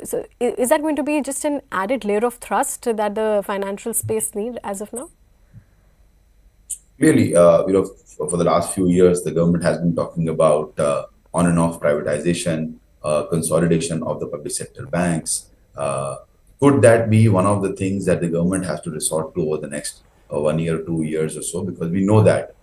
So is that going to be just an added layer of thrust that the financial space need as of now? Clearly, for the last few years, the government has been talking about on and off privatization, consolidation of the public sector banks. Could that be one of the things that the government has to resort to over the next 1 year, 2 years or so? Because we know that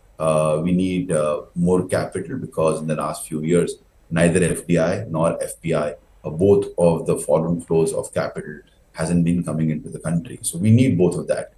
we need more capital, because in the last few years, neither FDI nor FPI, both of the foreign flows of capital hasn't been coming into the country. So we need both of that.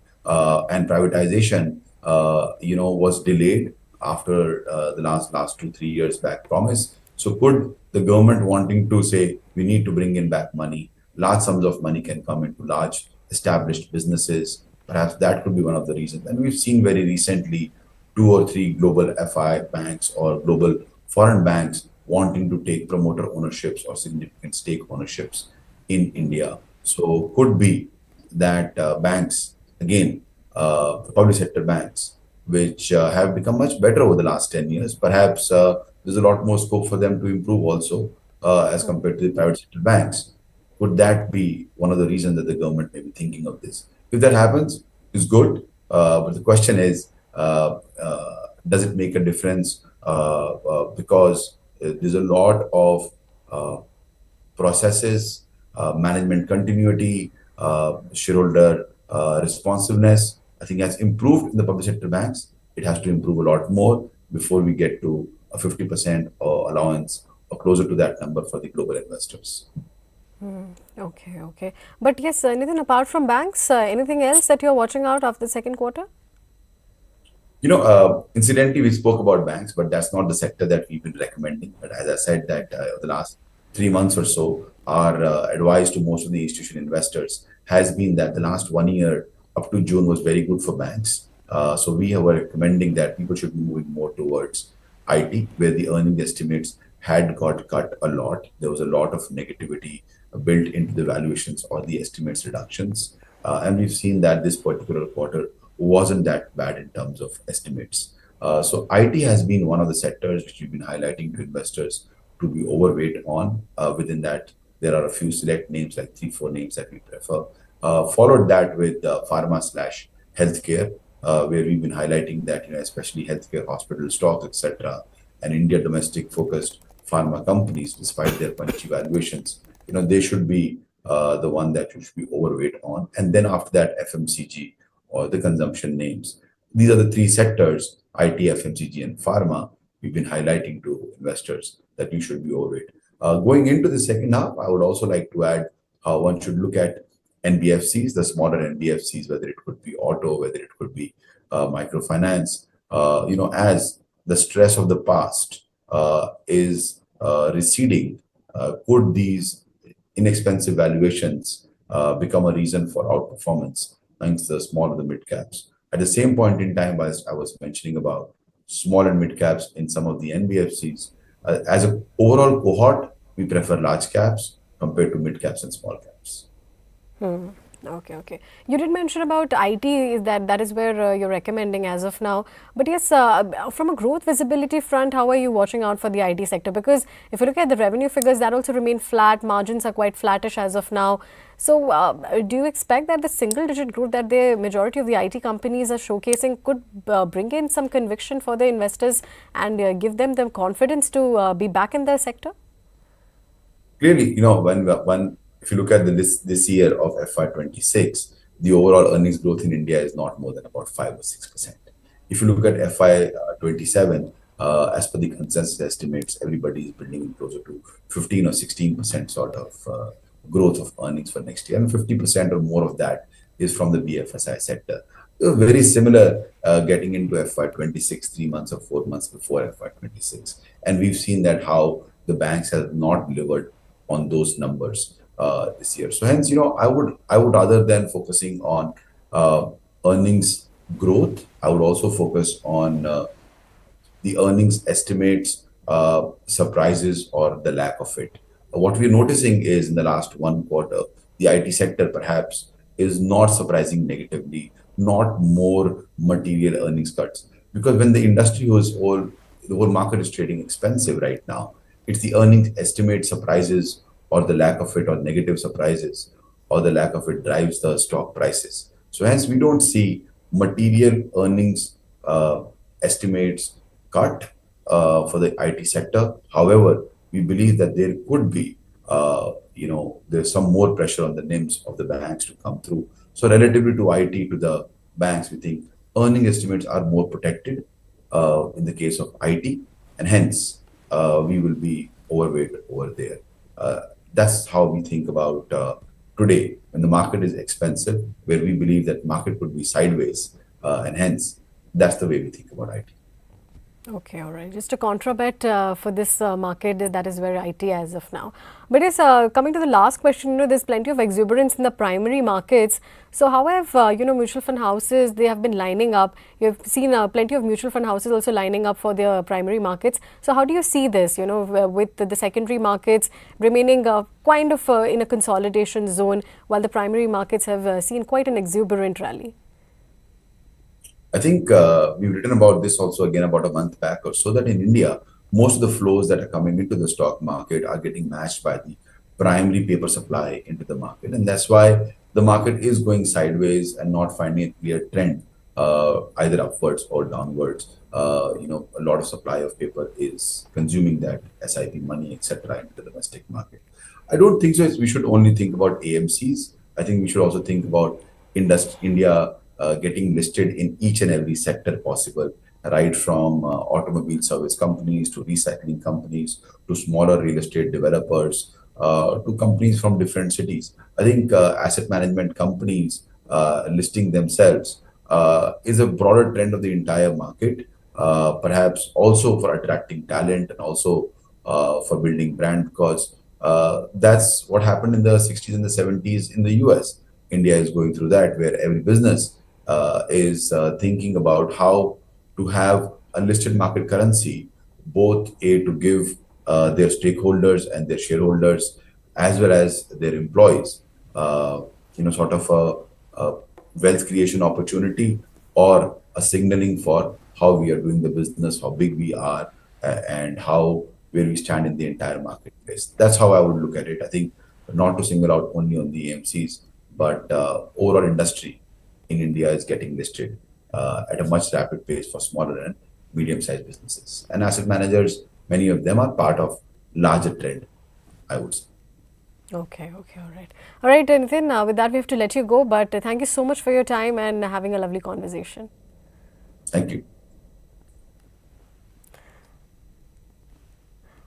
And privatization, was delayed after the last 2-3 years back promise. So could the government wanting to say we need to bring in back money, large sums of money can come into large established businesses? Perhaps that could be one of the reasons. And we've seen very recently 2 or 3 global FI banks or global foreign banks wanting to take promoter ownerships or significant stake ownerships in India. So could be that banks, again, public sector banks, which have become much better over the last 10 years. Perhaps there's a lot more scope for them to improve also as compared to the private sector banks. Could that be one of the reasons that the government may be thinking of this? If that happens, it's good. But the question is, does it make a difference? Because there's a lot of processes, management continuity, shareholder responsiveness, I think has improved in the public sector banks. It has to improve a lot more before we get to a 50% allowance or closer to that number for the global investors. Okay. But yes, Nitin, apart from banks, anything else that you're watching out of the second quarter? Incidentally, we spoke about banks, but that's not the sector that we've been recommending. But as I said, that the last 3 months or so, our advice to most of the institutional investors has been that the last 1 year up to June was very good for banks. So we were recommending that people should be moving more towards IT, where the earning estimates had got cut a lot. There was a lot of negativity built into the valuations or the estimates reductions. And we've seen that this particular quarter wasn't that bad in terms of estimates. So IT has been one of the sectors which we've been highlighting to investors to be overweight on. Within that, there are a few select names, like 3-4 names that we prefer. Followed that with pharma/healthcare, where we've been highlighting that, especially healthcare, hospital stocks, etc., and India domestic focused pharma companies, despite their punchy valuations, they should be the one that you should be overweight on. And then after that, FMCG or the consumption names. These are the 3 sectors, IT, FMCG, and pharma, we've been highlighting to investors that you should be overweight. Going into the second half, I would also like to add how one should look at NBFCs, the smaller NBFCs, whether it could be auto, whether it could be microfinance. As the stress of the past is receding, could these inexpensive valuations become a reason for outperformance amongst the small and the mid caps? At the same point in time, as I was mentioning about small and mid caps in some of the NBFCs, as an overall cohort, we prefer large caps compared to mid caps and small caps. Okay. You did mention about IT, that is where you're recommending as of now. But yes, from a growth visibility front, how are you watching out for the IT sector? Because if you look at the revenue figures, that also remain flat. Margins are quite flattish as of now. So do you expect that the single-digit growth that the majority of the IT companies are showcasing could bring in some conviction for the investors and give them the confidence to be back in the sector? Clearly, if you look at this year of FY26, the overall earnings growth in India is not more than about 5 or 6%. If you look at FY27, as per the consensus estimates, everybody is building in closer to 15 or 16% sort of growth of earnings for next year, and 50% or more of that is from the BFSI sector. Very similar getting into FY26, 3 months or 4 months before FY26, and we've seen that how the banks have not delivered on those numbers this year. So hence, I would rather than focusing on earnings growth, I would also focus on the earnings estimates, surprises, or the lack of it. What we're noticing is in the last one quarter, the IT sector perhaps is not surprising negatively, not more material earnings cuts. Because when the industry was all, the whole market is trading expensive right now, it's the earnings estimate surprises or the lack of it or negative surprises or the lack of it drives the stock prices. So hence we don't see material earnings estimates cut for the IT sector. However, we believe that there could be, there's some more pressure on the NIMs of the banks to come through. So relatively to IT, to the banks, we think earning estimates are more protected in the case of IT, and hence we will be overweight over there. That's how we think about today when the market is expensive, where we believe that market could be sideways, and hence that's the way we think about IT. Okay, all right. Just a contra bet for this market, that is where IT as of now. But yes, coming to the last question, there's plenty of exuberance in the primary markets. So how have, mutual fund houses, they have been lining up. You've seen plenty of mutual fund houses also lining up for their primary markets. So how do you see this, with the secondary markets remaining kind of in a consolidation zone while the primary markets have seen quite an exuberant rally? I think we've written about this also again about a month back or so, that in India, most of the flows that are coming into the stock market are getting matched by the primary paper supply into the market. And that's why the market is going sideways and not finding a clear trend, either upwards or downwards. A lot of supply of paper is consuming that SIP money, etc., into the domestic market. I don't think so. We should only think about AMCs. I think we should also think about India getting listed in each and every sector possible, right from automobile service companies to recycling companies to smaller real estate developers to companies from different cities. I think asset management companies listing themselves is a broader trend of the entire market, perhaps also for attracting talent and also for building brand, because that's what happened in the 60s and the 70s in the US. India is going through that, where every business is thinking about how to have a listed market currency, both to give their stakeholders and their shareholders, as well as their employees, sort of a wealth creation opportunity or a signaling for how we are doing the business, how big we are, and where we stand in the entire marketplace. That's how I would look at it. I think not to single out only on the AMCs, but overall industry in India is getting listed at a much rapid pace for smaller and medium-sized businesses. And asset managers, many of them are part of larger trend, I would say. Okay, all right. All right, Nitin, with that we have to let you go, but thank you so much for your time and having a lovely conversation. Thank you.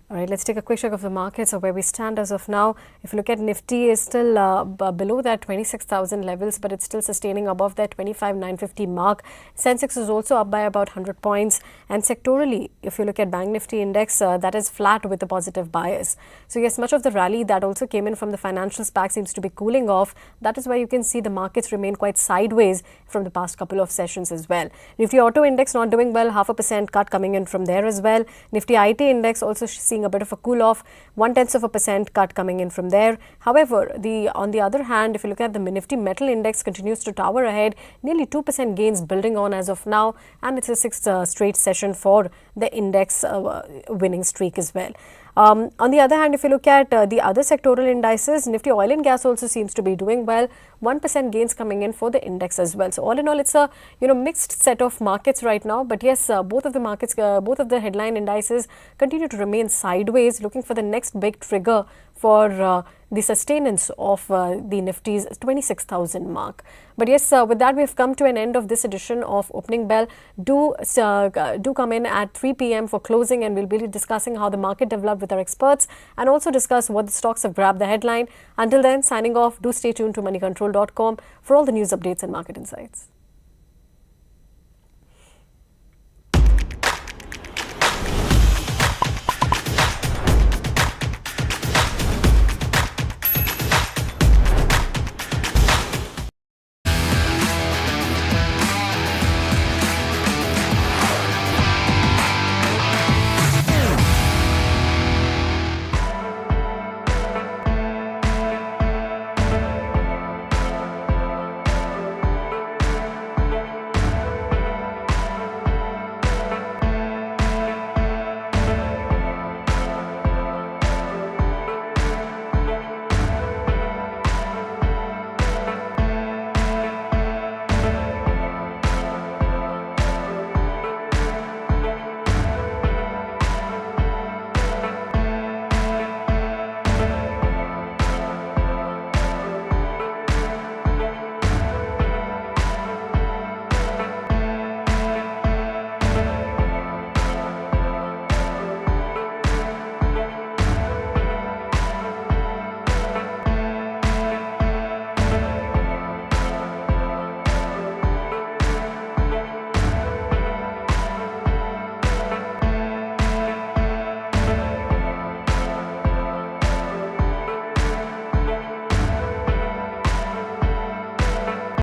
All right, let's take a quick check of the markets of where we stand as of now. If you look at Nifty, is still below that 26,000 levels, but it's still sustaining above that 25,950 mark. Sensex is also up by about 100 points. And sectorally, if you look at Bank Nifty index, that is flat with a positive bias. So yes, much of the rally that also came in from the financial SPAC seems to be cooling off. That is why you can see the markets remain quite sideways from the past couple of sessions as well. Nifty Auto Index not doing well, 0.5% cut coming in from there as well. Nifty IT Index also seeing a bit of a cool off, 0.1% cut coming in from there. However, on the other hand, if you look at the Nifty Metal Index, continues to tower ahead, nearly 2% gains building on as of now, and it's a sixth straight session for the index winning streak as well. On the other hand, if you look at the other sectoral indices, Nifty Oil and Gas also seems to be doing well, 1% gains coming in for the index as well. So all in all, it's a mixed set of markets right now. But yes, both of the markets, both of the headline indices continue to remain sideways, looking for the next big trigger for the sustenance of the Nifty's 26,000 mark. But yes, with that, we've come to an end of this edition of Opening Bell. Do come in at 3 p.m. for closing, and we'll be discussing how the market developed with our experts and also discuss what the stocks have grabbed the headline. Until then, signing off, do stay tuned to moneycontrol.com for all the news updates and market insights.